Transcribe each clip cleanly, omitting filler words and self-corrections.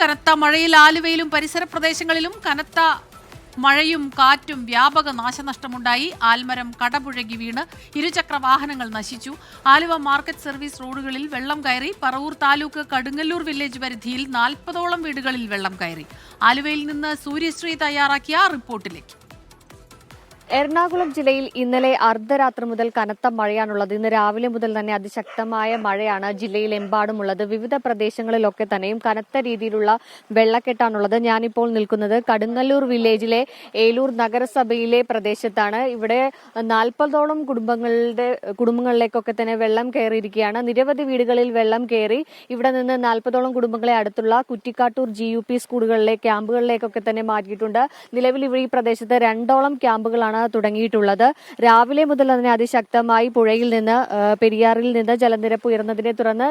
കനത്ത മഴയിൽ ആലുവയിലും പരിസര പ്രദേശങ്ങളിലും കനത്ത മഴയും കാറ്റും വ്യാപക നാശനഷ്ടമുണ്ടായി. ആൽമരം കടപുഴകി വീണ് ഇരുചക്ര വാഹനങ്ങൾ നശിച്ചു. ആലുവ മാർക്കറ്റ് സർവീസ് റോഡുകളിൽ വെള്ളം കയറി. പറവൂർ താലൂക്ക് കടുങ്ങല്ലൂർ വില്ലേജ് പരിധിയിൽ 40ഓളം വീടുകളിൽ വെള്ളം കയറി. ആലുവയിൽ നിന്ന് സൂര്യശ്രീ തയ്യാറാക്കിയ റിപ്പോർട്ടിലേക്ക്. എറണാകുളം ജില്ലയിൽ ഇന്നലെ അർദ്ധരാത്രി മുതൽ കനത്ത മഴയാണുള്ളത്. ഇന്ന് രാവിലെ മുതൽ തന്നെ അതിശക്തമായ മഴയാണ് ജില്ലയിലെമ്പാടുമുള്ളത്. വിവിധ പ്രദേശങ്ങളിലൊക്കെ തന്നെയും കനത്ത രീതിയിലുള്ള വെള്ളക്കെട്ടാണുള്ളത്. ഞാനിപ്പോൾ നിൽക്കുന്നത് കടുങ്ങല്ലൂർ വില്ലേജിലെ ഏലൂർ നഗരസഭയിലെ പ്രദേശത്താണ്. ഇവിടെ 40ഓളം കുടുംബങ്ങളിലേക്കൊക്കെ തന്നെ വെള്ളം കയറിയിരിക്കുകയാണ്. നിരവധി വീടുകളിൽ വെള്ളം കയറി. ഇവിടെ നിന്ന് 40ഓളം കുടുംബങ്ങളെ അടുത്തുള്ള കുറ്റിക്കാട്ടൂർ GUP സ്കൂളുകളിലെ ക്യാമ്പുകളിലേക്കൊക്കെ തന്നെ മാറ്റിയിട്ടുണ്ട്. നിലവിൽ ഈ പ്രദേശത്ത് 2ഓളം ക്യാമ്പുകളാണ് തുടങ്ങിയിട്ടുള്ളത്. രാവിലെ മുതൽ തന്നെ അതിശക്തമായി പുഴയിൽ നിന്ന് പെരിയാറിൽ നിന്ന് ജലനിരപ്പ് ഉയർന്നതിനെ തുടർന്ന്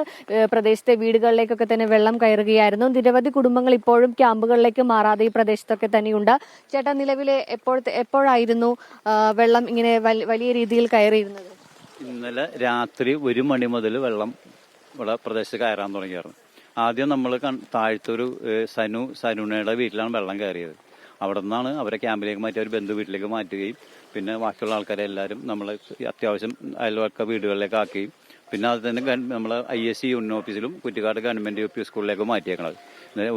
പ്രദേശത്തെ വീടുകളിലേക്കൊക്കെ തന്നെ വെള്ളം കയറുകയായിരുന്നു. നിരവധി കുടുംബങ്ങൾ ഇപ്പോഴും ക്യാമ്പുകളിലേക്ക് മാറാതെ ഈ പ്രദേശത്തൊക്കെ തന്നെയുണ്ട്. ചേട്ടാ, നിലവിലെ എപ്പോഴായിരുന്നു വെള്ളം ഇങ്ങനെ വലിയ രീതിയിൽ കയറിയിരുന്നത്? ഇന്നലെ രാത്രി 1 മണി മുതൽ വെള്ളം ഇവിടെ പ്രദേശത്ത് കയറാൻ തുടങ്ങിയായിരുന്നു. ആദ്യം നമ്മൾ താഴ്ത്തൊരു സനുനയുടെ വീട്ടിലാണ് വെള്ളം കയറിയത്. അവിടെ നിന്നാണ് അവരെ ക്യാമ്പിലേക്ക് മാറ്റി അവർ ബന്ധു വീട്ടിലേക്ക് മാറ്റുകയും പിന്നെ ബാക്കിയുള്ള ആൾക്കാരെ എല്ലാവരും നമ്മൾ അത്യാവശ്യം അയൽവക്ക വീടുകളിലേക്ക് ആക്കുകയും പിന്നെ അത് തന്നെ നമ്മൾ ISC യൂണിയൻ ഓഫീസിലും കുറ്റിക്കാട് ഗവൺമെന്റ് UP സ്കൂളിലേക്ക് മാറ്റിയേക്കണത്.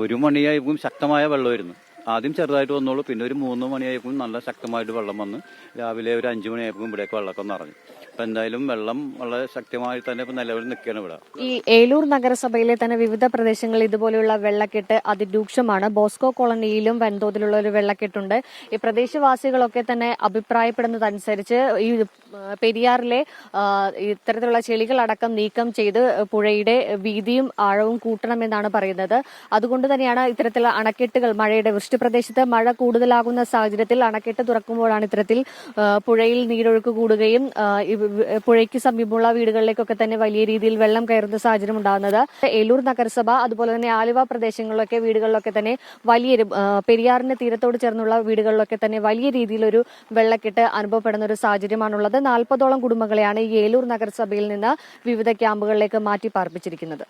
1 മണിയായപ്പോൾ ശക്തമായ വെള്ളമായിരുന്നു. ആദ്യം ചെറുതായിട്ട് വന്നോളൂ, പിന്നെ ഒരു 3 മണിയായപ്പോൾ നല്ല ശക്തമായിട്ട് വെള്ളം വന്ന് രാവിലെ ഒരു 5 മണിയായപ്പോൾ ഇവിടേക്ക് വെള്ളമൊക്കെ നിറഞ്ഞു. അപ്പൊ എന്തായാലും വെള്ളം വളരെ ശക്തമായി തന്നെ ഇപ്പൊ നിലവിൽ നിൽക്കുകയാണ് ഇവിടെ. ഈ ഏലൂർ നഗരസഭയിലെ തന്നെ വിവിധ പ്രദേശങ്ങളിൽ ഇതുപോലെയുള്ള വെള്ളക്കെട്ട് അതിരൂക്ഷമാണ്. ബോസ്കോ കോളനിയിലും വൻതോതിലുള്ള ഒരു വെള്ളക്കെട്ടുണ്ട്. ഈ പ്രദേശവാസികളൊക്കെ തന്നെ അഭിപ്രായപ്പെടുന്നതനുസരിച്ച് ഈ പെരിയാറിലെ ഇത്തരത്തിലുള്ള ചെളികളടക്കം നീക്കം ചെയ്ത് പുഴയുടെ വീതിയും ആഴവും കൂട്ടണമെന്നാണ് പറയുന്നത്. അതുകൊണ്ട് തന്നെയാണ് ഇത്തരത്തിലുള്ള അണക്കെട്ടുകൾ മഴയുടെ വൃഷ്ടിപ്രദേശത്ത് മഴ കൂടുതലാകുന്ന സാഹചര്യത്തിൽ അണക്കെട്ട് തുറക്കുമ്പോഴാണ് ഇത്തരത്തിൽ പുഴയിൽ നീരൊഴുക്ക് കൂടുകയും പുഴയ്ക്ക് സമീപമുള്ള വീടുകളിലേക്കൊക്കെ തന്നെ വലിയ രീതിയിൽ വെള്ളം കയറുന്ന സാഹചര്യം ഉണ്ടാകുന്നത്. ഏലൂർ നഗരസഭ അതുപോലെ തന്നെ ആലുവ പ്രദേശങ്ങളിലൊക്കെ വീടുകളിലൊക്കെ തന്നെ വലിയൊരു പെരിയാറിന്റെ തീരത്തോട് ചേർന്നുള്ള വീടുകളിലൊക്കെ തന്നെ വലിയ രീതിയിലൊരു വെള്ളക്കെട്ട് അനുഭവപ്പെടുന്ന ഒരു സാഹചര്യമാണുള്ളത്. 40ഓളം കുടുംബങ്ങളെയാണ് ഈ ഏലൂർ നഗരസഭയിൽ നിന്ന് വിവിധ ക്യാമ്പുകളിലേക്ക് മാറ്റി പാർപ്പിച്ചിരിക്കുന്നത്.